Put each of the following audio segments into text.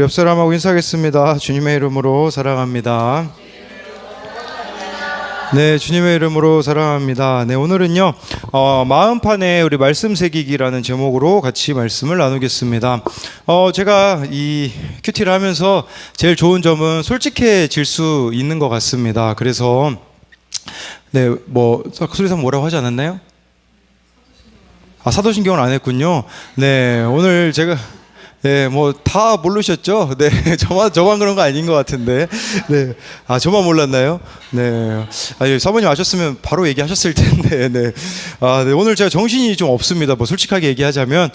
옆 사람하고 인사하겠습니다. 주님의 이름으로 사랑합니다. 네, 주님의 이름으로 사랑합니다. 네, 오늘은요 마음판에 우리 말씀 새기기라는 제목으로 같이 말씀을 나누겠습니다. 제가 이 큐티를 하면서 제일 좋은 점은 솔직해질 수 있는 것 같습니다. 그래서 네, 소리상 뭐라고 하지 않았나요? 사도신경을 안 했군요. 네, 오늘 제가 다 모르셨죠? 네, 저만 그런 거 아닌 것 같은데. 네, 저만 몰랐나요? 네, 사모님 아셨으면 바로 얘기하셨을 텐데. 네, 네, 오늘 제가 정신이 좀 없습니다. 솔직하게 얘기하자면,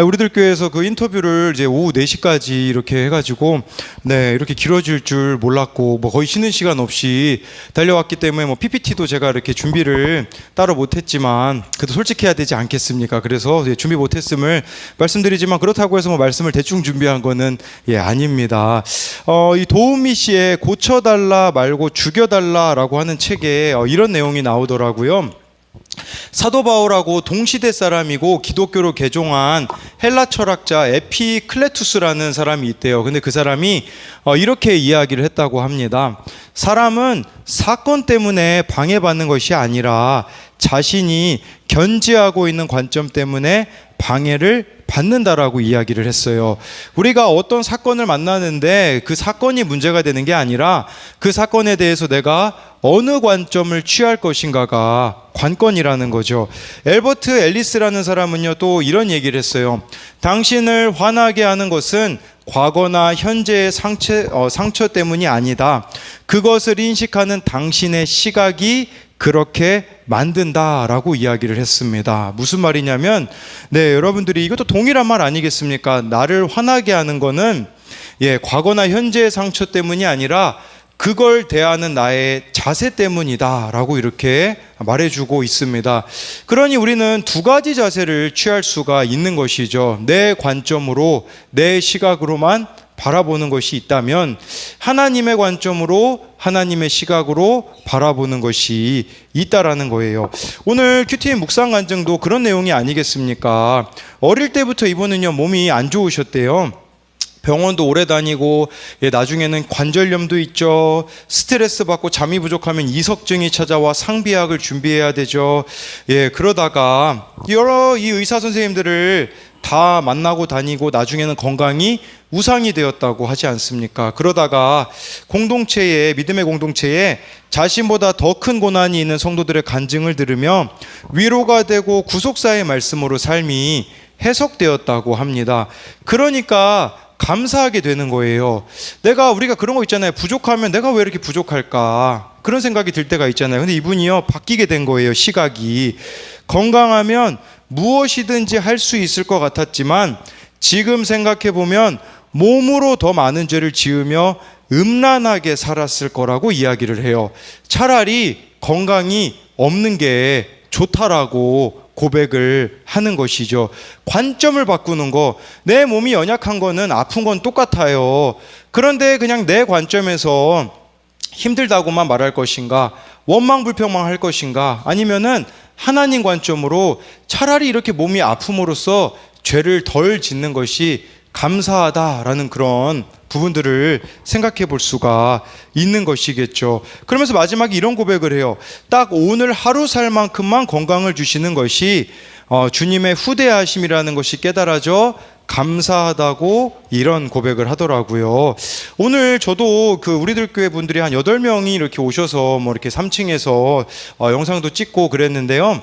우리들 교회에서 그 인터뷰를 이제 오후 4시까지 이렇게 해가지고, 네, 이렇게 길어질 줄 몰랐고, 거의 쉬는 시간 없이 달려왔기 때문에 PPT도 제가 이렇게 준비를 따로 못했지만, 그래도 솔직해야 되지 않겠습니까? 그래서 준비 못했음을 말씀드리지만, 그렇다고 해서 말씀을 대충 준비한 거는 아닙니다. 이 도우미 씨의 고쳐달라 말고 죽여달라라고 하는 책에 이런 내용이 나오더라고요. 사도 바울하고 동시대 사람이고 기독교로 개종한 헬라 철학자 에피클레투스라는 사람이 있대요. 근데 그 사람이 이렇게 이야기를 했다고 합니다. 사람은 사건 때문에 방해받는 것이 아니라 자신이 견지하고 있는 관점 때문에 방해를 받는다라고 이야기를 했어요. 우리가 어떤 사건을 만나는데 그 사건이 문제가 되는 게 아니라 그 사건에 대해서 내가 어느 관점을 취할 것인가가 관건이라는 거죠. 엘버트 앨리스라는 사람은요 또 이런 얘기를 했어요. 당신을 화나게 하는 것은 과거나 현재의 상처 때문이 아니다. 그것을 인식하는 당신의 시각이 그렇게 만든다라고 이야기를 했습니다. 무슨 말이냐면 여러분들이 이것도 동일한 말 아니겠습니까? 나를 화나게 하는 거는 과거나 현재의 상처 때문이 아니라 그걸 대하는 나의 자세 때문이다라고 이렇게 말해주고 있습니다. 그러니 우리는 두 가지 자세를 취할 수가 있는 것이죠. 내 관점으로, 내 시각으로만 바라보는 것이 있다면 하나님의 관점으로, 하나님의 시각으로 바라보는 것이 있다라는 거예요. 오늘 큐티의 묵상 간증도 그런 내용이 아니겠습니까? 어릴 때부터 이분은요 몸이 안 좋으셨대요. 병원도 오래 다니고 나중에는 관절염도 있죠. 스트레스 받고 잠이 부족하면 이석증이 찾아와 상비약을 준비해야 되죠. 그러다가 여러 이 의사 선생님들을 다 만나고 다니고 나중에는 건강이 우상이 되었다고 하지 않습니까? 그러다가 믿음의 공동체에 자신보다 더 큰 고난이 있는 성도들의 간증을 들으며 위로가 되고 구속사의 말씀으로 삶이 해석되었다고 합니다. 그러니까 감사하게 되는 거예요. 우리가 그런 거 있잖아요. 부족하면 내가 왜 이렇게 부족할까? 그런 생각이 들 때가 있잖아요. 근데 이분이요 바뀌게 된 거예요. 시각이. 건강하면 무엇이든지 할 수 있을 것 같았지만 지금 생각해 보면 몸으로 더 많은 죄를 지으며 음란하게 살았을 거라고 이야기를 해요. 차라리 건강이 없는 게 좋다라고 고백을 하는 것이죠. 관점을 바꾸는 거. 내 몸이 연약한 거는 아픈 건 똑같아요. 그런데 그냥 내 관점에서 힘들다고만 말할 것인가, 원망불평만 할 것인가, 아니면은 하나님 관점으로 차라리 이렇게 몸이 아픔으로써 죄를 덜 짓는 것이 감사하다라는 그런 부분들을 생각해 볼 수가 있는 것이겠죠. 그러면서 마지막에 이런 고백을 해요. 딱 오늘 하루 살 만큼만 건강을 주시는 것이 주님의 후대하심이라는 것이 깨달아져 감사하다고 이런 고백을 하더라고요. 오늘 저도 우리들 교회 분들이 한 8명이 이렇게 오셔서 이렇게 3층에서 영상도 찍고 그랬는데요.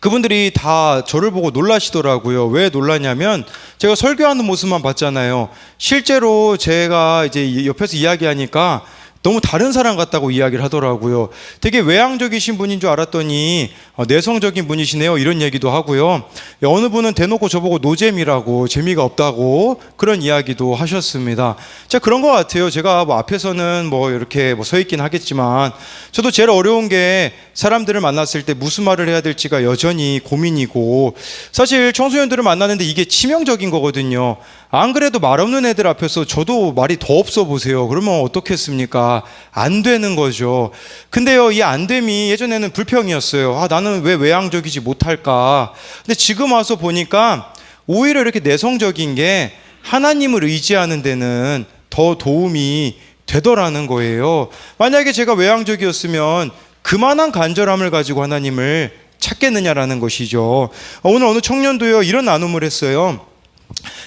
그분들이 다 저를 보고 놀라시더라고요. 왜 놀라냐면 제가 설교하는 모습만 봤잖아요. 실제로 제가 이제 옆에서 이야기하니까 너무 다른 사람 같다고 이야기를 하더라고요. 되게 외향적이신 분인 줄 알았더니 내성적인 분이시네요. 이런 얘기도 하고요. 어느 분은 대놓고 저보고 노잼이라고, 재미가 없다고 그런 이야기도 하셨습니다. 그런 것 같아요. 제가 앞에서는 이렇게 서 있긴 하겠지만 저도 제일 어려운 게 사람들을 만났을 때 무슨 말을 해야 될지가 여전히 고민이고, 사실 청소년들을 만나는데 이게 치명적인 거거든요. 안 그래도 말 없는 애들 앞에서 저도 말이 더 없어 보세요. 그러면 어떻겠습니까? 안 되는 거죠. 근데요, 이 안 됨이 예전에는 불평이었어요. 나는 왜 외향적이지 못할까? 근데 지금 와서 보니까 오히려 이렇게 내성적인 게 하나님을 의지하는 데는 더 도움이 되더라는 거예요. 만약에 제가 외향적이었으면 그만한 간절함을 가지고 하나님을 찾겠느냐라는 것이죠. 오늘 어느 청년도요, 이런 나눔을 했어요.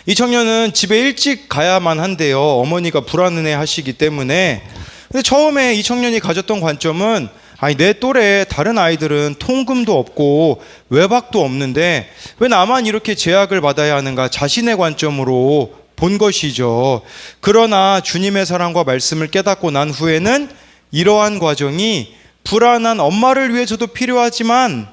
이 청년은 집에 일찍 가야만 한데요, 어머니가 불안해 하시기 때문에. 근데 처음에 이 청년이 가졌던 관점은, 아니, 내 또래 다른 아이들은 통금도 없고 외박도 없는데 왜 나만 이렇게 제약을 받아야 하는가, 자신의 관점으로 본 것이죠. 그러나 주님의 사랑과 말씀을 깨닫고 난 후에는 이러한 과정이 불안한 엄마를 위해서도 필요하지만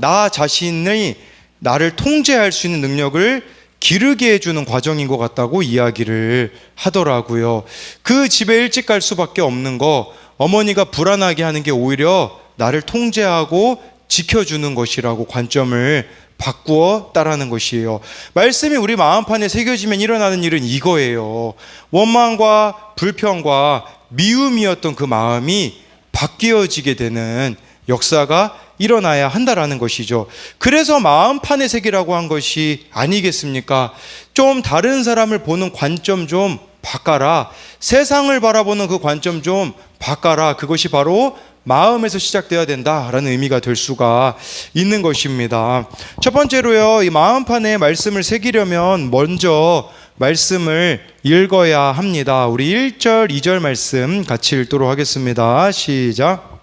나 자신의 나를 통제할 수 있는 능력을 기르게 해주는 과정인 것 같다고 이야기를 하더라고요. 그 집에 일찍 갈 수밖에 없는 거, 어머니가 불안하게 하는 게 오히려 나를 통제하고 지켜주는 것이라고 관점을 바꾸어 따라하는 것이에요. 말씀이 우리 마음판에 새겨지면 일어나는 일은 이거예요. 원망과 불평과 미움이었던 그 마음이 바뀌어지게 되는 역사가 일어나야 한다라는 것이죠. 그래서 마음판의 색이라고 한 것이 아니겠습니까? 좀 다른 사람을 보는 관점 좀 바꿔라. 세상을 바라보는 그 관점 좀 바꿔라. 그것이 바로 마음에서 시작되어야 된다라는 의미가 될 수가 있는 것입니다. 첫 번째로요, 이 마음판에 말씀을 새기려면 먼저 말씀을 읽어야 합니다. 우리 1절, 2절 말씀 같이 읽도록 하겠습니다. 시작.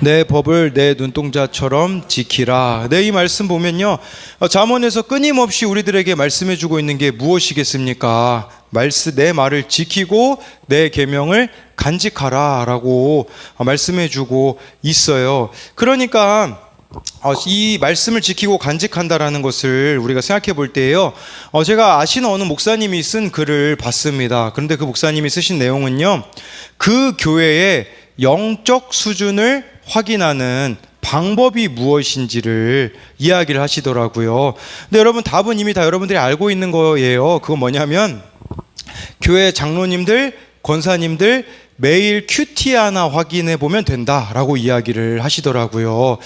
내 법을 내 눈동자처럼 지키라. 이 말씀 보면요, 잠언에서 끊임없이 우리들에게 말씀해주고 있는 게 무엇이겠습니까? 내 말을 지키고 내 계명을 간직하라 라고 말씀해주고 있어요. 그러니까 이 말씀을 지키고 간직한다라는 것을 우리가 생각해 볼 때에요, 제가 아시는 어느 목사님이 쓴 글을 봤습니다. 그런데 그 목사님이 쓰신 내용은요, 그 교회의 영적 수준을 확인하는 방법이 무엇인지를 이야기를 하시더라고요. 근데 여러분, 답은 이미 다 여러분들이 알고 있는 거예요. 그건 뭐냐면, 교회 장로님들, 권사님들 매일 큐티 하나 확인해 보면 된다라고 이야기를 하시더라고요.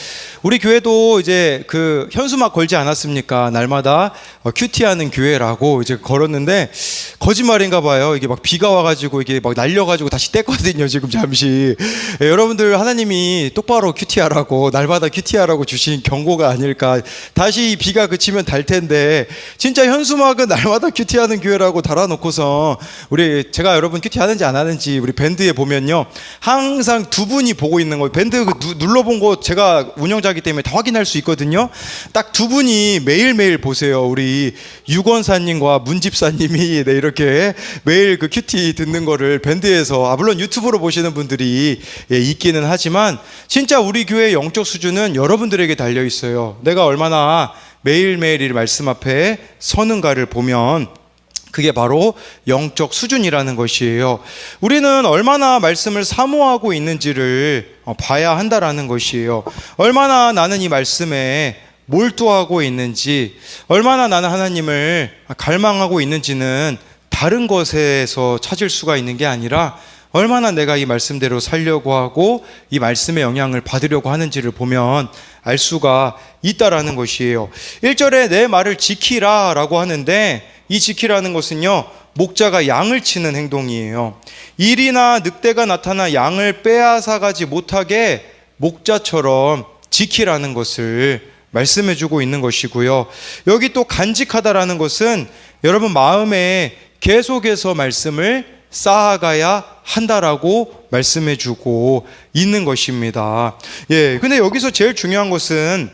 우리 교회도 이제 그 현수막 걸지 않았습니까? 날마다 큐티하는 교회라고 이제 걸었는데 거짓말인가 봐요. 이게 막 비가 와가지고 이게 막 날려가지고 다시 뗐거든요. 지금 잠시. 여러분들, 하나님이 똑바로 큐티하라고, 날마다 큐티하라고 주신 경고가 아닐까. 다시 비가 그치면 달 텐데 진짜 현수막은 날마다 큐티하는 교회라고 달아놓고서 제가 여러분 큐티하는지 안 하는지 우리 밴드에 보면요, 항상 두 분이 보고 있는 거예요. 밴드 눌러본 거 제가 운영자이기 때문에 다 확인할 수 있거든요. 딱 두 분이 매일매일 보세요. 우리 유권사님과 문집사님이 이렇게 매일 그 큐티 듣는 거를 밴드에서, 물론 유튜브로 보시는 분들이 있기는 하지만 진짜 우리 교회의 영적 수준은 여러분들에게 달려 있어요. 내가 얼마나 매일매일 이 말씀 앞에 서는가를 보면 그게 바로 영적 수준이라는 것이에요. 우리는 얼마나 말씀을 사모하고 있는지를 봐야 한다라는 것이에요. 얼마나 나는 이 말씀에 몰두하고 있는지, 얼마나 나는 하나님을 갈망하고 있는지는 다른 것에서 찾을 수가 있는 게 아니라 얼마나 내가 이 말씀대로 살려고 하고 이 말씀의 영향을 받으려고 하는지를 보면 알 수가 있다라는 것이에요. 1절에 내 말을 지키라 라고 하는데, 이 지키라는 것은요, 목자가 양을 치는 행동이에요. 일이나 늑대가 나타나 양을 빼앗아가지 못하게 목자처럼 지키라는 것을 말씀해주고 있는 것이고요. 여기 또 간직하다라는 것은 여러분 마음에 계속해서 말씀을 쌓아가야 한다라고 말씀해주고 있는 것입니다. 근데 여기서 제일 중요한 것은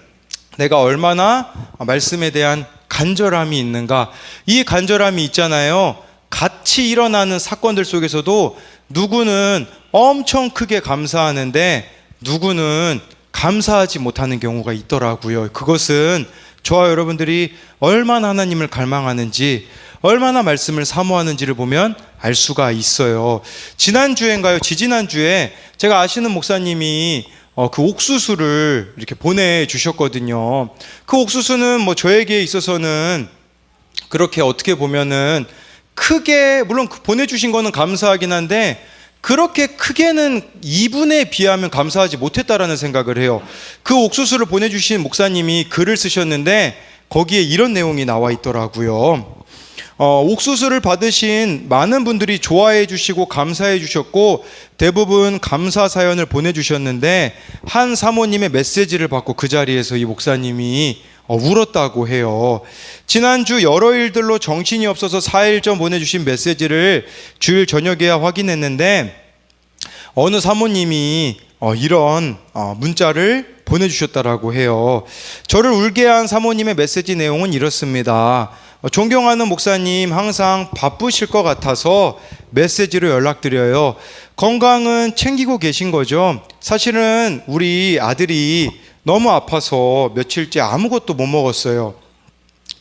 내가 얼마나 말씀에 대한 간절함이 있는가. 이 간절함이 있잖아요. 같이 일어나는 사건들 속에서도 누구는 엄청 크게 감사하는데 누구는 감사하지 못하는 경우가 있더라고요. 그것은 저와 여러분들이 얼마나 하나님을 갈망하는지, 얼마나 말씀을 사모하는지를 보면 알 수가 있어요. 지난주인가요? 지지난주에 제가 아시는 목사님이 그 옥수수를 이렇게 보내주셨거든요. 그 옥수수는 뭐 저에게 있어서는 그렇게 어떻게 보면은 크게, 물론 보내주신 거는 감사하긴 한데 그렇게 크게는 이분에 비하면 감사하지 못했다라는 생각을 해요. 그 옥수수를 보내주신 목사님이 글을 쓰셨는데 거기에 이런 내용이 나와 있더라고요. 옥수수를 받으신 많은 분들이 좋아해 주시고 감사해 주셨고 대부분 감사 사연을 보내주셨는데 한 사모님의 메시지를 받고 그 자리에서 이 목사님이 울었다고 해요. 지난주 여러 일들로 정신이 없어서 4일 전 보내주신 메시지를 주일 저녁에야 확인했는데 어느 사모님이 이런 문자를 보내주셨다라고 해요. 저를 울게 한 사모님의 메시지 내용은 이렇습니다. 존경하는 목사님, 항상 바쁘실 것 같아서 메시지로 연락드려요. 건강은 챙기고 계신 거죠? 사실은 우리 아들이 너무 아파서 며칠째 아무것도 못 먹었어요.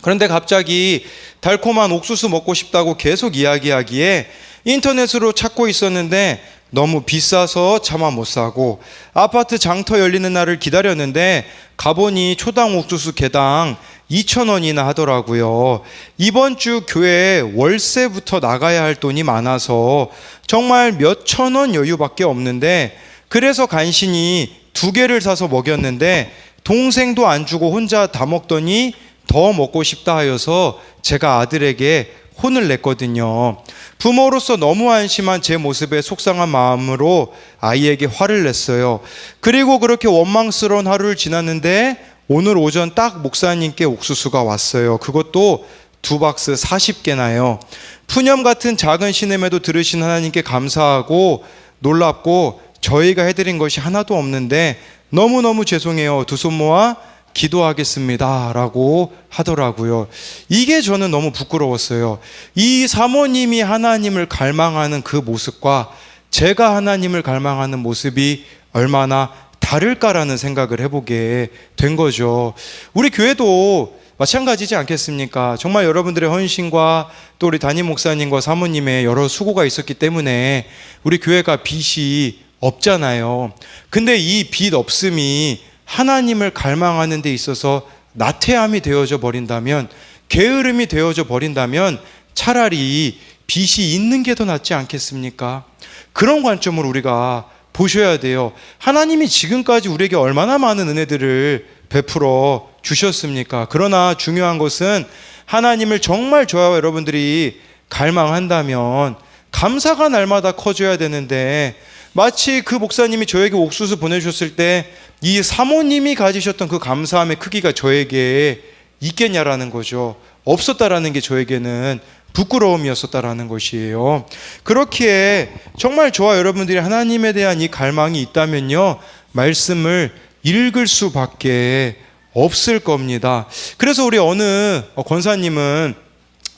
그런데 갑자기 달콤한 옥수수 먹고 싶다고 계속 이야기하기에 인터넷으로 찾고 있었는데 너무 비싸서 차마 못 사고 아파트 장터 열리는 날을 기다렸는데 가보니 초당 옥수수 개당 2,000원이나 하더라고요. 이번 주 교회 월세부터 나가야 할 돈이 많아서 정말 몇천 원 여유밖에 없는데 그래서 간신히 2개를 사서 먹였는데 동생도 안 주고 혼자 다 먹더니 더 먹고 싶다 하여서 제가 아들에게 혼을 냈거든요. 부모로서 너무 안심한 제 모습에 속상한 마음으로 아이에게 화를 냈어요. 그리고 그렇게 원망스러운 하루를 지났는데 오늘 오전 딱 목사님께 옥수수가 왔어요. 그것도 2박스 40개나요. 푸념 같은 작은 신음에도 들으신 하나님께 감사하고 놀랍고 저희가 해드린 것이 하나도 없는데 너무너무 죄송해요. 두 손 모아 기도하겠습니다 라고 하더라고요. 이게 저는 너무 부끄러웠어요. 이 사모님이 하나님을 갈망하는 그 모습과 제가 하나님을 갈망하는 모습이 얼마나 다를까라는 생각을 해보게 된 거죠. 우리 교회도 마찬가지지 않겠습니까? 정말 여러분들의 헌신과 또 우리 담임 목사님과 사모님의 여러 수고가 있었기 때문에 우리 교회가 빚이 없잖아요. 근데 이 빚 없음이 하나님을 갈망하는 데 있어서 나태함이 되어져 버린다면, 게으름이 되어져 버린다면 차라리 빚이 있는 게 더 낫지 않겠습니까? 그런 관점으로 우리가 보셔야 돼요. 하나님이 지금까지 우리에게 얼마나 많은 은혜들을 베풀어 주셨습니까? 그러나 중요한 것은 하나님을 정말 저와 여러분들이 갈망한다면 감사가 날마다 커져야 되는데, 마치 그 목사님이 저에게 옥수수 보내주셨을 때 이 사모님이 가지셨던 그 감사함의 크기가 저에게 있겠냐라는 거죠. 없었다라는 게 저에게는 부끄러움이었었다라는 것이에요. 그렇기에 정말 저와 여러분들이 하나님에 대한 이 갈망이 있다면요, 말씀을 읽을 수밖에 없을 겁니다. 그래서 우리 어느 권사님은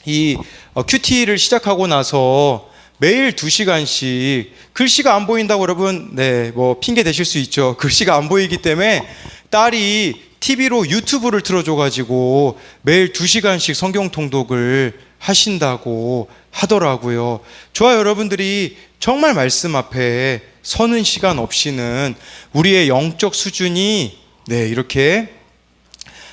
이 큐티를 시작하고 나서 매일 2시간씩 글씨가 안 보인다고 여러분, 뭐 핑계 대실 수 있죠. 글씨가 안 보이기 때문에 딸이 TV로 유튜브를 틀어줘가지고 매일 2시간씩 성경 통독을 하신다고 하더라고요. 저와 여러분들이 정말 말씀 앞에 서는 시간 없이는 우리의 영적 수준이 이렇게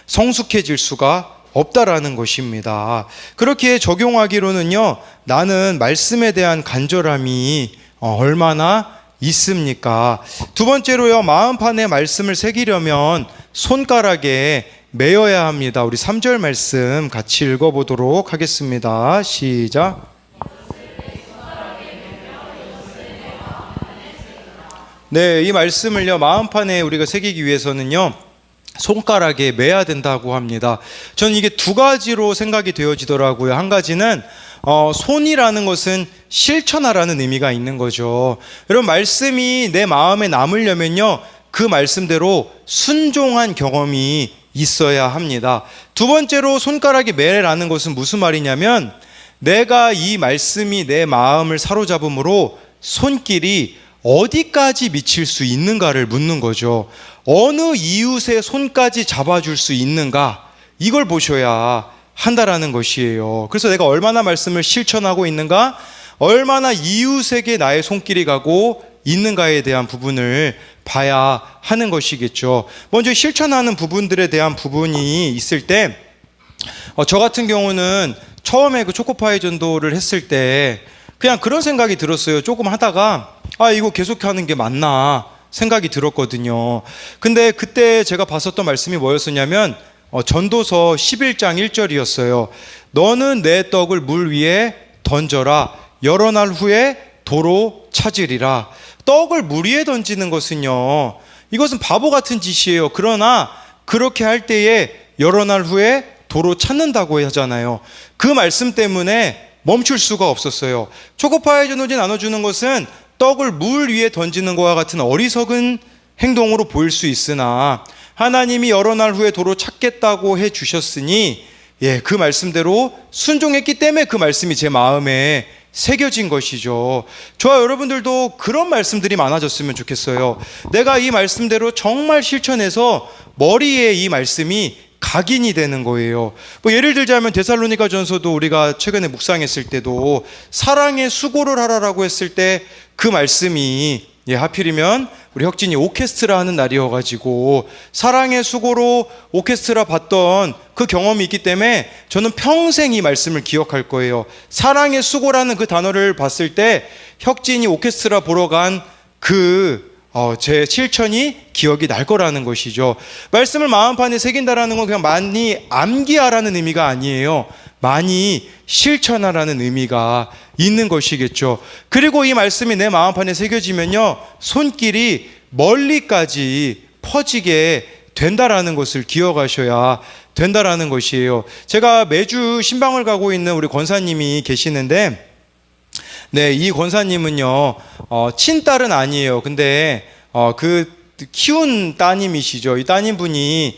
성숙해질 수가 없다라는 것입니다. 그렇게 적용하기로는요, 나는 말씀에 대한 간절함이 얼마나 있습니까? 두 번째로요, 마음판에 말씀을 새기려면 손가락에 매어야 합니다. 우리 3절 말씀 같이 읽어보도록 하겠습니다. 시작. 이 말씀을요, 마음판에 우리가 새기기 위해서는요, 손가락에 매야 된다고 합니다. 저는 이게 2가지로 생각이 되어지더라고요. 한 가지는 손이라는 것은 실천하라는 의미가 있는 거죠. 여러분, 말씀이 내 마음에 남으려면요, 그 말씀대로 순종한 경험이 있어야 합니다. 두 번째로 손가락에 매라는 것은 무슨 말이냐면, 내가 이 말씀이 내 마음을 사로잡음으로 손길이 어디까지 미칠 수 있는가를 묻는 거죠. 어느 이웃의 손까지 잡아줄 수 있는가, 이걸 보셔야 한다라는 것이에요. 그래서 내가 얼마나 말씀을 실천하고 있는가, 얼마나 이웃에게 나의 손길이 가고 있는가에 대한 부분을 봐야 하는 것이겠죠. 먼저 실천하는 부분들에 대한 부분이 있을 때, 저 같은 경우는 처음에 그 초코파이 전도를 했을 때 그냥 그런 생각이 들었어요. 조금 하다가 아, 이거 계속하는 게 맞나 생각이 들었거든요. 근데 그때 제가 봤었던 말씀이 뭐였었냐면 전도서 11장 1절이었어요. 너는 내 떡을 물 위에 던져라. 여러 날 후에 도로 찾으리라. 떡을 물 위에 던지는 것은요, 이것은 바보 같은 짓이에요. 그러나 그렇게 할 때에 여러 날 후에 도로 찾는다고 하잖아요. 그 말씀 때문에 멈출 수가 없었어요. 초코파이 전도지 나눠주는 것은 떡을 물 위에 던지는 것과 같은 어리석은 행동으로 보일 수 있으나 하나님이 여러 날 후에 도로 찾겠다고 해 주셨으니 그 말씀대로 순종했기 때문에 그 말씀이 제 마음에 새겨진 것이죠. 저와 여러분들도 그런 말씀들이 많아졌으면 좋겠어요. 내가 이 말씀대로 정말 실천해서 머리에 이 말씀이 각인이 되는 거예요. 뭐 예를 들자면 데살로니가 전서도 우리가 최근에 묵상했을 때도 사랑의 수고를 하라라고 했을 때 그 말씀이 하필이면 우리 혁진이 오케스트라 하는 날이어가지고 사랑의 수고로 오케스트라 봤던 그 경험이 있기 때문에 저는 평생 이 말씀을 기억할 거예요. 사랑의 수고라는 그 단어를 봤을 때 혁진이 오케스트라 보러 간 제 실천이 기억이 날 거라는 것이죠. 말씀을 마음판에 새긴다라는 건 그냥 많이 암기하라는 의미가 아니에요. 많이 실천하라는 의미가 있는 것이겠죠. 그리고 이 말씀이 내 마음판에 새겨지면요, 손길이 멀리까지 퍼지게 된다라는 것을 기억하셔야 된다라는 것이에요. 제가 매주 신방을 가고 있는 우리 권사님이 계시는데, 이 권사님은요, 친딸은 아니에요. 근데 그 키운 따님이시죠. 이 따님분이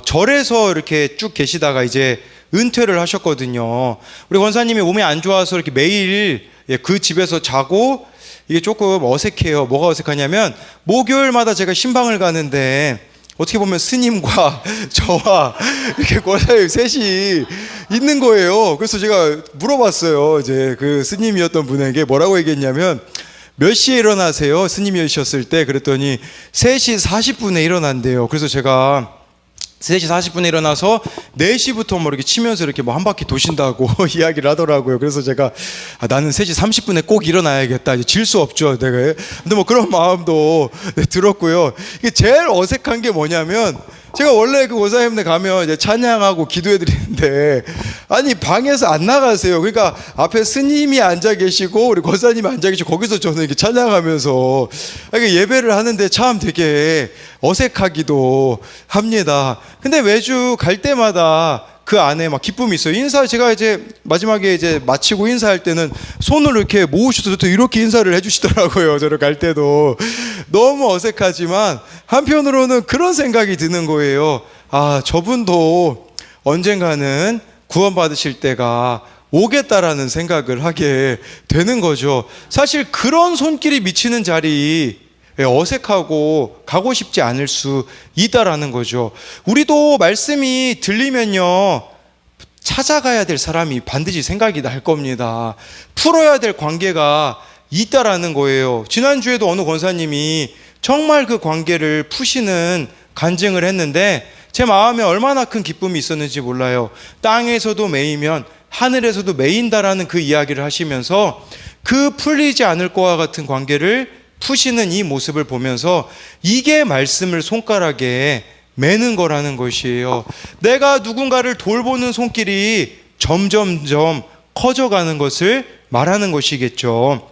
절에서 이렇게 쭉 계시다가 이제 은퇴를 하셨거든요. 우리 권사님이 몸이 안 좋아서 이렇게 매일 그 집에서 자고, 이게 조금 어색해요. 뭐가 어색하냐면 목요일마다 제가 신방을 가는데 어떻게 보면 스님과 저와 이렇게 권사님 셋이 있는 거예요. 그래서 제가 물어봤어요. 이제 그 스님이었던 분에게 뭐라고 얘기했냐면, 몇 시에 일어나세요? 스님이셨을 때. 그랬더니 3시 40분에 일어난대요. 그래서 제가 3시 40분에 일어나서 4시부터 뭐 이렇게 치면서 이렇게 뭐 한 바퀴 도신다고 이야기를 하더라고요. 그래서 제가 나는 3시 30분에 꼭 일어나야겠다. 이제 질 수 없죠, 내가. 근데 뭐 그런 마음도 들었고요. 이게 제일 어색한 게 뭐냐면, 제가 원래 그 권사님네 가면 이제 찬양하고 기도해 드리는데, 아니 방에서 안 나가세요. 그러니까 앞에 스님이 앉아 계시고 우리 권사님이 앉아 계시고 거기서 저는 이렇게 찬양하면서 예배를 하는데 참 되게 어색하기도 합니다. 근데 매주 갈 때마다 그 안에 막 기쁨이 있어요. 제가 이제 마지막에 이제 마치고 인사할 때는 손을 이렇게 모으셔서 또 이렇게 인사를 해주시더라고요. 저를 갈 때도. 너무 어색하지만 한편으로는 그런 생각이 드는 거예요. 아, 저분도 언젠가는 구원받으실 때가 오겠다라는 생각을 하게 되는 거죠. 사실 그런 손길이 미치는 자리, 어색하고 가고 싶지 않을 수 있다라는 거죠. 우리도 말씀이 들리면요, 찾아가야 될 사람이 반드시 생각이 날 겁니다. 풀어야 될 관계가 있다라는 거예요. 지난주에도 어느 권사님이 정말 그 관계를 푸시는 간증을 했는데 제 마음에 얼마나 큰 기쁨이 있었는지 몰라요. 땅에서도 매이면 하늘에서도 매인다라는 그 이야기를 하시면서 그 풀리지 않을 것과 같은 관계를 푸시는 이 모습을 보면서 이게 말씀을 손가락에 매는 거라는 것이에요. 내가 누군가를 돌보는 손길이 점점점 커져가는 것을 말하는 것이겠죠.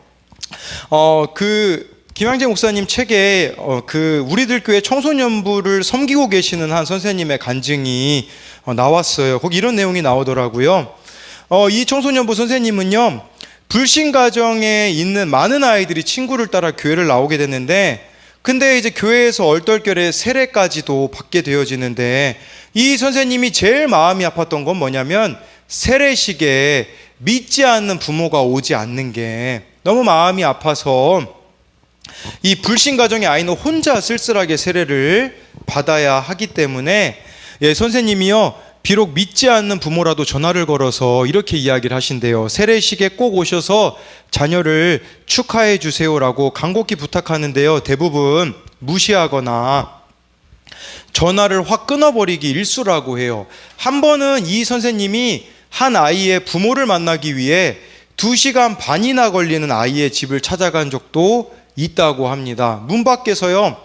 김양재 목사님 책에 우리들 교회 청소년부를 섬기고 계시는 한 선생님의 간증이 나왔어요. 거기 이런 내용이 나오더라고요. 이 청소년부 선생님은요, 불신 가정에 있는 많은 아이들이 친구를 따라 교회를 나오게 됐는데, 근데 이제 교회에서 얼떨결에 세례까지도 받게 되어지는데, 이 선생님이 제일 마음이 아팠던 건 뭐냐면 세례식에 믿지 않는 부모가 오지 않는 게 너무 마음이 아파서 이 불신 가정의 아이는 혼자 쓸쓸하게 세례를 받아야 하기 때문에 선생님이요, 비록 믿지 않는 부모라도 전화를 걸어서 이렇게 이야기를 하신대요. 세례식에 꼭 오셔서 자녀를 축하해 주세요라고 간곡히 부탁하는데요, 대부분 무시하거나 전화를 확 끊어버리기 일쑤라고 해요. 한 번은 이 선생님이 한 아이의 부모를 만나기 위해 2시간 반이나 걸리는 아이의 집을 찾아간 적도 있다고 합니다. 문 밖에서요,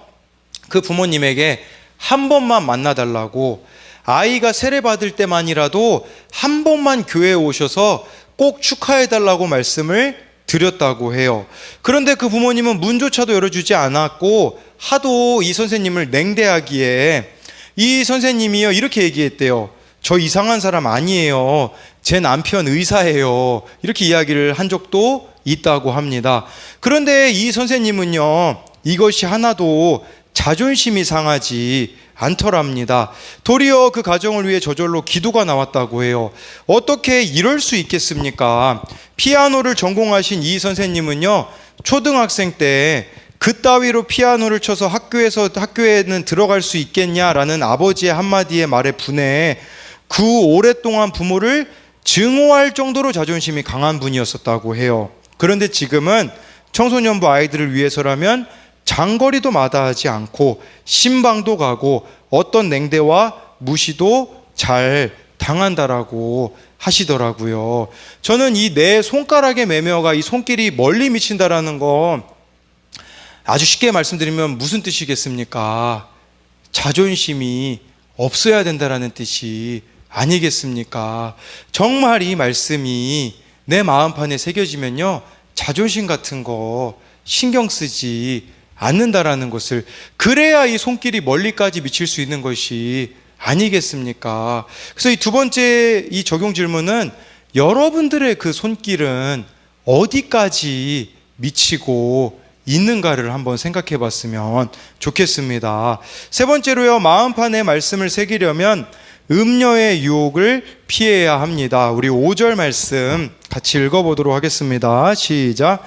그 부모님에게 한 번만 만나달라고, 아이가 세례받을 때만이라도 한 번만 교회에 오셔서 꼭 축하해달라고 말씀을 드렸다고 해요. 그런데 그 부모님은 문조차도 열어주지 않았고 하도 이 선생님을 냉대하기에 이 선생님이요, 이렇게 얘기했대요. 저 이상한 사람 아니에요. 제 남편 의사예요. 이렇게 이야기를 한 적도 있다고 합니다. 그런데 이 선생님은요, 이것이 하나도 자존심이 상하지 않더랍니다. 도리어 그 가정을 위해 저절로 기도가 나왔다고 해요. 어떻게 이럴 수 있겠습니까? 피아노를 전공하신 이 선생님은요, 초등학생 때 그따위로 피아노를 쳐서 학교에는 들어갈 수 있겠냐라는 아버지의 한마디의 말에 분해 오랫동안 부모를 증오할 정도로 자존심이 강한 분이었었다고 해요. 그런데 지금은 청소년부 아이들을 위해서라면 장거리도 마다하지 않고 신방도 가고 어떤 냉대와 무시도 잘 당한다라고 하시더라고요. 저는 이 내 손가락의 매며가 이 손길이 멀리 미친다라는 거 아주 쉽게 말씀드리면 무슨 뜻이겠습니까? 자존심이 없어야 된다라는 뜻이 아니겠습니까? 정말 이 말씀이 내 마음판에 새겨지면요, 자존심 같은 거 신경 쓰지 않는다라는 것을, 그래야 이 손길이 멀리까지 미칠 수 있는 것이 아니겠습니까? 그래서 이 두 번째 이 적용 질문은 여러분들의 그 손길은 어디까지 미치고 있는가를 한번 생각해 봤으면 좋겠습니다. 세 번째로요, 마음판에 말씀을 새기려면 음녀의 유혹을 피해야 합니다. 우리 5절 말씀 같이 읽어보도록 하겠습니다. 시작.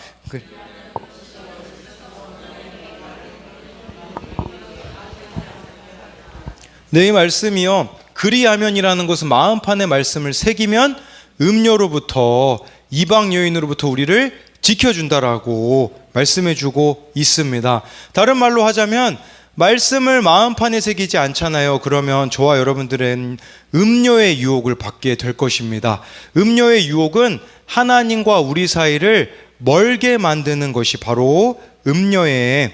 네, 이 말씀이요, 그리하면이라는 것은 마음판에 말씀을 새기면 음녀로부터, 이방 여인으로부터 우리를 지켜준다라고 말씀해주고 있습니다. 다른 말로 하자면 말씀을 마음판에 새기지 않잖아요. 그러면 저와 여러분들은 음녀의 유혹을 받게 될 것입니다. 음녀의 유혹은 하나님과 우리 사이를 멀게 만드는 것이 바로 음녀의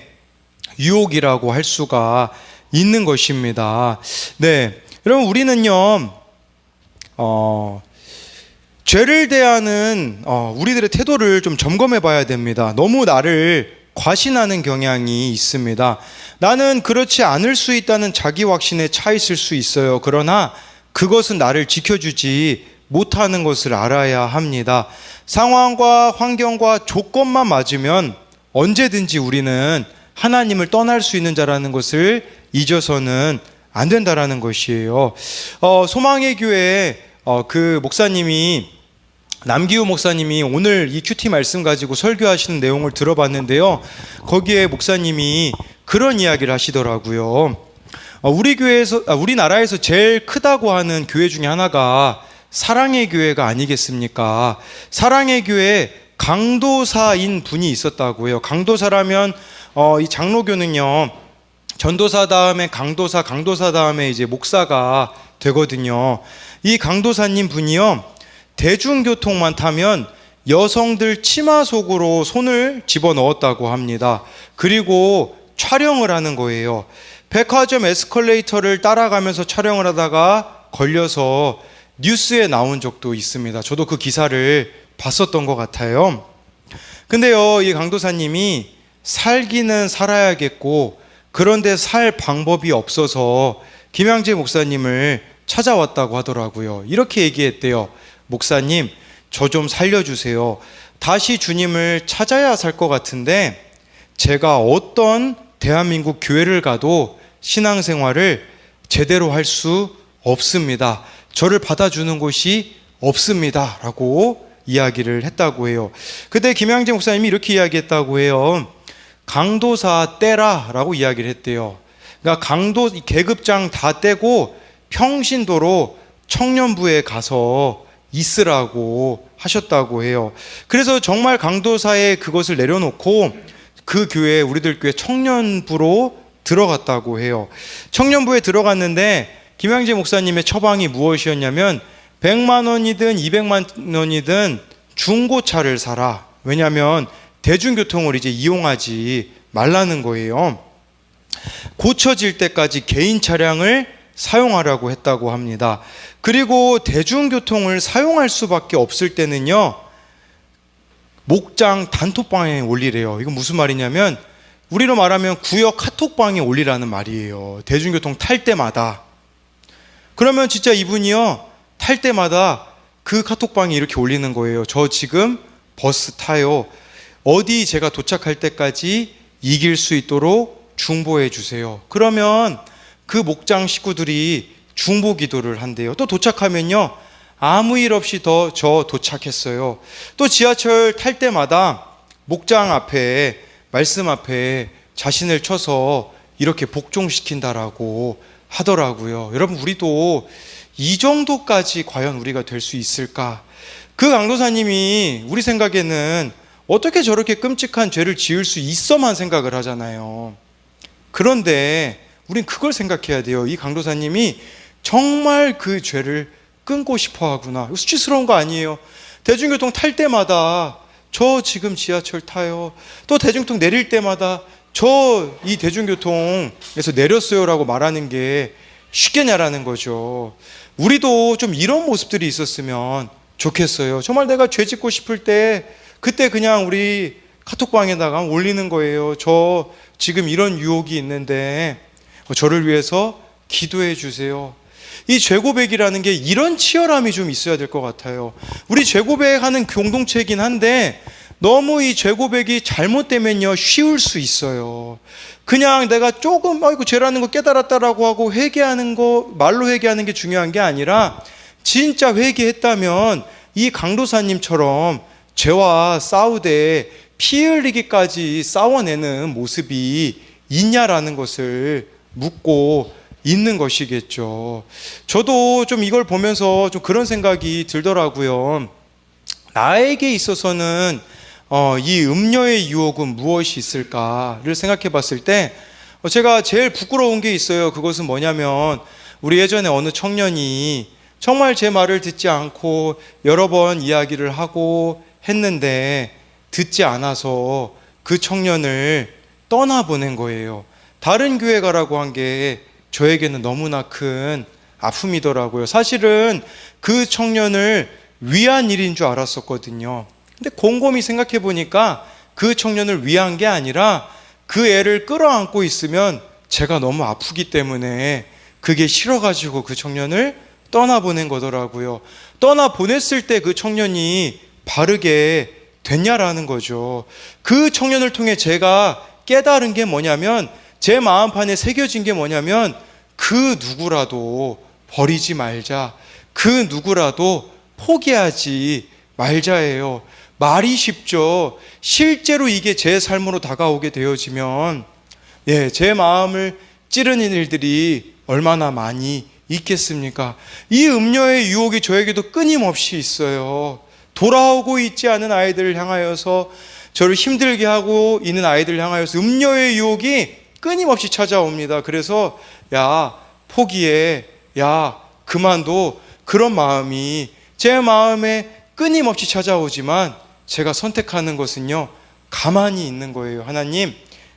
유혹이라고 할 수가 있는 것입니다. 네, 여러분, 우리는요, 죄를 대하는 우리들의 태도를 좀 점검해 봐야 됩니다. 너무 나를 과신하는 경향이 있습니다. 나는 그렇지 않을 수 있다는 자기 확신에 차 있을 수 있어요. 그러나 그것은 나를 지켜주지 못하는 것을 알아야 합니다. 상황과 환경과 조건만 맞으면 언제든지 우리는 하나님을 떠날 수 있는 자라는 것을 잊어서는 안 된다라는 것이에요. 소망의 교회 그 목사님이, 남기우 목사님이 오늘 이 큐티 말씀 가지고 설교하시는 내용을 들어봤는데요, 거기에 목사님이 그런 이야기를 하시더라고요. 우리나라에서 제일 크다고 하는 교회 중에 하나가 사랑의 교회가 아니겠습니까? 사랑의 교회 강도사인 분이 있었다고요. 강도사라면 이 장로교는요, 전도사 다음에 강도사, 강도사 다음에 이제 목사가 되거든요. 이 강도사님 분이요, 대중교통만 타면 여성들 치마 속으로 손을 집어넣었다고 합니다. 그리고 촬영을 하는 거예요. 백화점 에스컬레이터를 따라가면서 촬영을 하다가 걸려서 뉴스에 나온 적도 있습니다. 저도 그 기사를 봤었던 것 같아요. 근데요, 이 강도사님이 살기는 살아야겠고 그런데 살 방법이 없어서 김양재 목사님을 찾아왔다고 하더라고요. 이렇게 얘기했대요. 목사님, 저 좀 살려주세요. 다시 주님을 찾아야 살 것 같은데 제가 어떤 대한민국 교회를 가도 신앙생활을 제대로 할 수 없습니다. 저를 받아주는 곳이 없습니다. 라고 이야기를 했다고 해요. 그때 김양재 목사님이 이렇게 이야기했다고 해요. 강도사 떼라 라고 이야기를 했대요. 그러니까 계급장 다 떼고 평신도로 청년부에 가서 있으라고 하셨다고 해요. 그래서 정말 강도사의 그것을 내려놓고 그 교회, 우리들 교회 청년부로 들어갔다고 해요. 청년부에 들어갔는데 김양재 목사님의 처방이 무엇이었냐면 100만 원이든 200만 원이든 중고차를 사라. 왜냐하면 대중교통을 이제 이용하지 말라는 거예요. 고쳐질 때까지 개인 차량을 사용하라고 했다고 합니다. 그리고 대중교통을 사용할 수밖에 없을 때는요, 목장 단톡방에 올리래요. 이건 무슨 말이냐면 우리로 말하면 구역 카톡방에 올리라는 말이에요. 대중교통 탈 때마다. 그러면 진짜 이분이요, 탈 때마다 그 카톡방에 이렇게 올리는 거예요. 저 지금 버스 타요. 어디 제가 도착할 때까지 이길 수 있도록 중보해 주세요. 그러면 그 목장 식구들이 중보 기도를 한대요. 또 도착하면요, 아무 일 없이 저 도착했어요. 또 지하철 탈 때마다 목장 앞에, 말씀 앞에 자신을 쳐서 이렇게 복종시킨다라고 하더라고요. 여러분, 우리도 이 정도까지 과연 우리가 될 수 있을까? 그 강도사님이 우리 생각에는 어떻게 저렇게 끔찍한 죄를 지을 수 있어만 생각을 하잖아요. 그런데 우린 그걸 생각해야 돼요. 이 강도사님이 정말 그 죄를 끊고 싶어 하구나. 수치스러운 거 아니에요. 대중교통 탈 때마다 저 지금 지하철 타요. 또 대중교통 내릴 때마다 저 이 대중교통에서 내렸어요 라고 말하는 게 쉽겠냐라는 거죠. 우리도 좀 이런 모습들이 있었으면 좋겠어요. 정말 내가 죄 짓고 싶을 때 그때 그냥 우리 카톡방에다가 올리는 거예요. 저 지금 이런 유혹이 있는데 저를 위해서 기도해 주세요. 이 죄고백이라는 게 이런 치열함이 좀 있어야 될 것 같아요. 우리 죄고백하는 공동체이긴 한데 너무 이 죄고백이 잘못되면요, 쉬울 수 있어요. 그냥 내가 조금 아이고 죄라는 거 깨달았다라고 하고 회개하는 거, 말로 회개하는 게 중요한 게 아니라 진짜 회개했다면 이 강도사님처럼 죄와 싸우되 피 흘리기까지 싸워내는 모습이 있냐라는 것을 묻고 있는 것이겠죠. 저도 좀 이걸 보면서 좀 그런 생각이 들더라고요. 나에게 있어서는 이 음녀의 유혹은 무엇이 있을까를 생각해 봤을 때 제가 제일 부끄러운 게 있어요. 그것은 뭐냐면 우리 예전에 어느 청년이 정말 제 말을 듣지 않고 여러 번 이야기를 하고 했는데 듣지 않아서 그 청년을 떠나보낸 거예요. 다른 교회 가라고 한 게 저에게는 너무나 큰 아픔이더라고요. 사실은 그 청년을 위한 일인 줄 알았었거든요. 근데 곰곰이 생각해 보니까 그 청년을 위한 게 아니라 그 애를 끌어안고 있으면 제가 너무 아프기 때문에 그게 싫어가지고 그 청년을 떠나보낸 거더라고요. 떠나보냈을 때 그 청년이 바르게 됐냐라는 거죠. 그 청년을 통해 제가 깨달은 게 뭐냐면, 제 마음판에 새겨진 게 뭐냐면, 그 누구라도 버리지 말자, 그 누구라도 포기하지 말자예요. 말이 쉽죠. 실제로 이게 제 삶으로 다가오게 되어지면 제 마음을 찌르는 일들이 얼마나 많이 있겠습니까? 이 음녀의 유혹이 저에게도 끊임없이 있어요. 돌아오고 있지 않은 아이들을 향하여서, 저를 힘들게 하고 있는 아이들을 향하여서 음녀의 유혹이 끊임없이 찾아옵니다. 그래서 야, 포기해, 야, 그만둬, 그런 마음이 제 마음에 끊임없이 찾아오지만 제가 선택하는 것은요, 가만히 있는 거예요.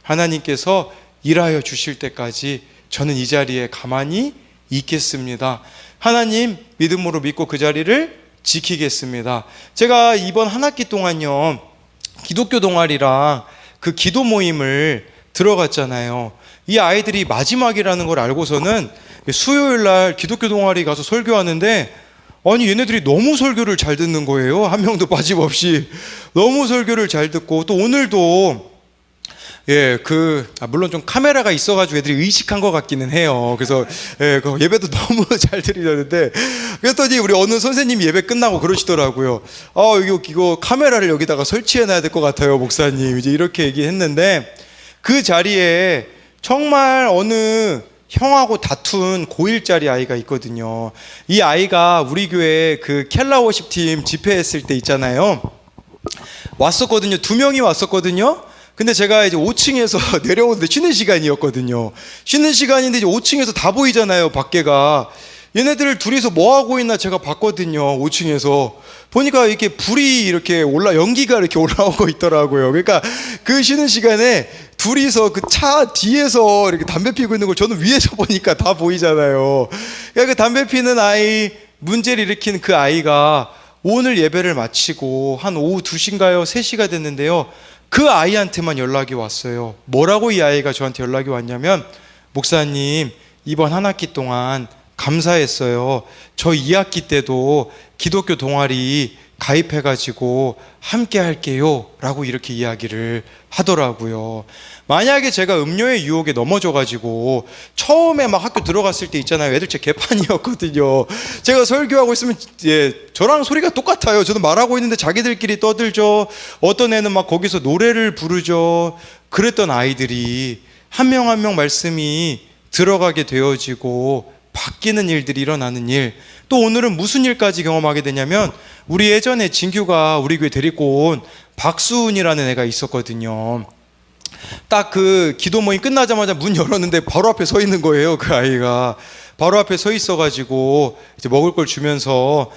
하나님께서 일하여 주실 때까지 저는 이 자리에 가만히 있겠습니다. 하나님 믿음으로 믿고 그 자리를 지키겠습니다. 제가 이번 한 학기 동안요, 기독교 동아리랑 그 기도 모임을 들어갔잖아요. 이 아이들이 마지막이라는 걸 알고서는 수요일 날 기독교 동아리 가서 설교하는데, 아니 얘네들이 너무 설교를 잘 듣는 거예요. 한 명도 빠짐없이 너무 설교를 잘 듣고, 또 오늘도 물론 좀 카메라가 있어가지고 애들이 의식한 것 같기는 해요. 그래서 그 예배도 너무 잘 드리려는데, 그랬더니 우리 어느 선생님이 예배 끝나고 그러시더라고요. 이거 카메라를 여기다가 설치해놔야 될 것 같아요, 목사님. 이제 이렇게 얘기했는데, 그 자리에 정말 어느 형하고 다툰 고1짜리 아이가 있거든요. 이 아이가 우리 교회 그 켈라 워십팀 집회했을 때 있잖아요, 왔었거든요. 2명이 왔었거든요. 근데 제가 이제 5층에서 내려오는데 쉬는 시간이었거든요. 쉬는 시간인데 이제 5층에서 다 보이잖아요, 밖에가. 얘네들 둘이서 뭐 하고 있나 제가 봤거든요. 5층에서 보니까 이렇게 불이 이렇게 연기가 이렇게 올라오고 있더라고요. 그러니까 그 쉬는 시간에 둘이서 그 차 뒤에서 이렇게 담배 피고 있는 걸 저는 위에서 보니까 다 보이잖아요. 그러니까 그 담배 피는 아이, 문제를 일으킨 그 아이가 오늘 예배를 마치고 한 오후 2시인가요? 3시가 됐는데요. 그 아이한테만 연락이 왔어요. 뭐라고 이 아이가 저한테 연락이 왔냐면, 목사님, 이번 한 학기 동안 감사했어요. 저 2학기 때도 기독교 동아리 가입해가지고 함께 할게요 라고 이렇게 이야기를 하더라고요. 만약에 제가 음료의 유혹에 넘어져가지고 처음에 막 학교 들어갔을 때 있잖아요. 애들 제 개판이었거든요. 제가 설교하고 있으면 저랑 소리가 똑같아요. 저는 말하고 있는데 자기들끼리 떠들죠. 어떤 애는 막 거기서 노래를 부르죠. 그랬던 아이들이 한 명 한 명 말씀이 들어가게 되어지고 바뀌는 일들이 일어나는 일. 또 오늘은 무슨 일까지 경험하게 되냐면, 우리 예전에 진규가 우리 교회 데리고 온 박수훈이라는 애가 있었거든요. 딱 그 기도 모임 끝나자마자 문 열었는데 바로 앞에 서 있는 거예요. 그 아이가 바로 앞에 서 있어가지고 이제 먹을 걸 주면서,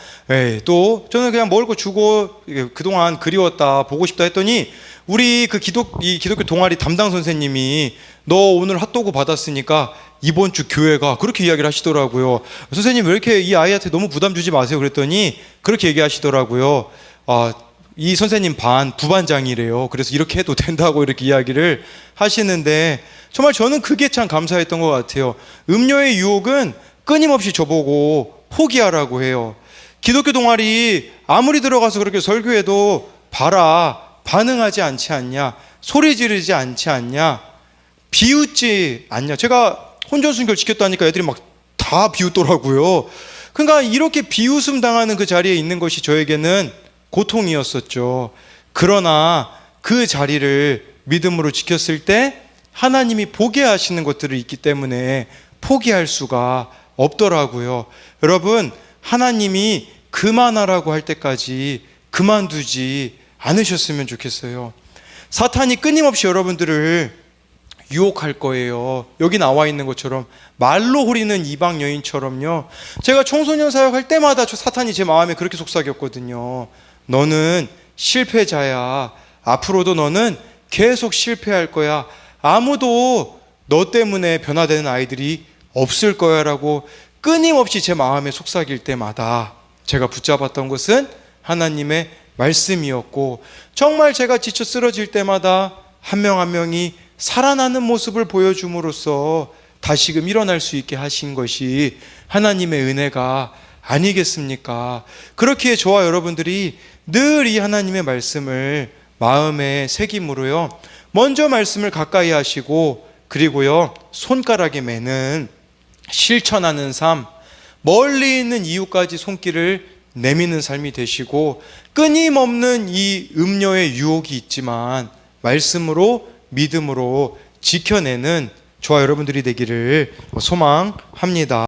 또 저는 그냥 먹을 거 주고 그동안 그리웠다, 보고 싶다 했더니 우리 그 기독교 동아리 담당 선생님이 너 오늘 핫도그 받았으니까 이번 주 교회가, 그렇게 이야기를 하시더라고요. 선생님 왜 이렇게 이 아이한테 너무 부담 주지 마세요 그랬더니 그렇게 얘기하시더라고요. 이 선생님 부반장이래요. 그래서 이렇게 해도 된다고 이렇게 이야기를 하시는데, 정말 저는 그게 참 감사했던 것 같아요. 음료의 유혹은 끊임없이 저보고 포기하라고 해요. 기독교 동아리 아무리 들어가서 그렇게 설교해도 봐라, 반응하지 않지 않냐, 소리 지르지 않지 않냐, 비웃지 않냐. 제가 혼전순결 지켰다니까 애들이 막 다 비웃더라고요. 그러니까 이렇게 비웃음 당하는 그 자리에 있는 것이 저에게는 고통이었었죠. 그러나 그 자리를 믿음으로 지켰을 때 하나님이 보게 하시는 것들이 있기 때문에 포기할 수가 없더라고요. 여러분, 하나님이 그만하라고 할 때까지 그만두지 않으셨으면 좋겠어요. 사탄이 끊임없이 여러분들을 유혹할 거예요. 여기 나와 있는 것처럼 말로 호리는 이방 여인처럼요. 제가 청소년 사역할 때마다 사탄이 제 마음에 그렇게 속삭였거든요. 너는 실패자야. 앞으로도 너는 계속 실패할 거야. 아무도 너 때문에 변화되는 아이들이 없을 거야 라고 끊임없이 제 마음에 속삭일 때마다 제가 붙잡았던 것은 하나님의 말씀이었고, 정말 제가 지쳐 쓰러질 때마다 한 명 한 명이 살아나는 모습을 보여줌으로써 다시금 일어날 수 있게 하신 것이 하나님의 은혜가 아니겠습니까? 그렇기에 저와 여러분들이 늘 이 하나님의 말씀을 마음에 새김으로요, 먼저 말씀을 가까이 하시고, 그리고요 손가락에 매는 실천하는 삶, 멀리 있는 이웃까지 손길을 내미는 삶이 되시고, 끊임없는 이 음료의 유혹이 있지만 말씀으로, 믿음으로 지켜내는 저와 여러분들이 되기를 소망합니다.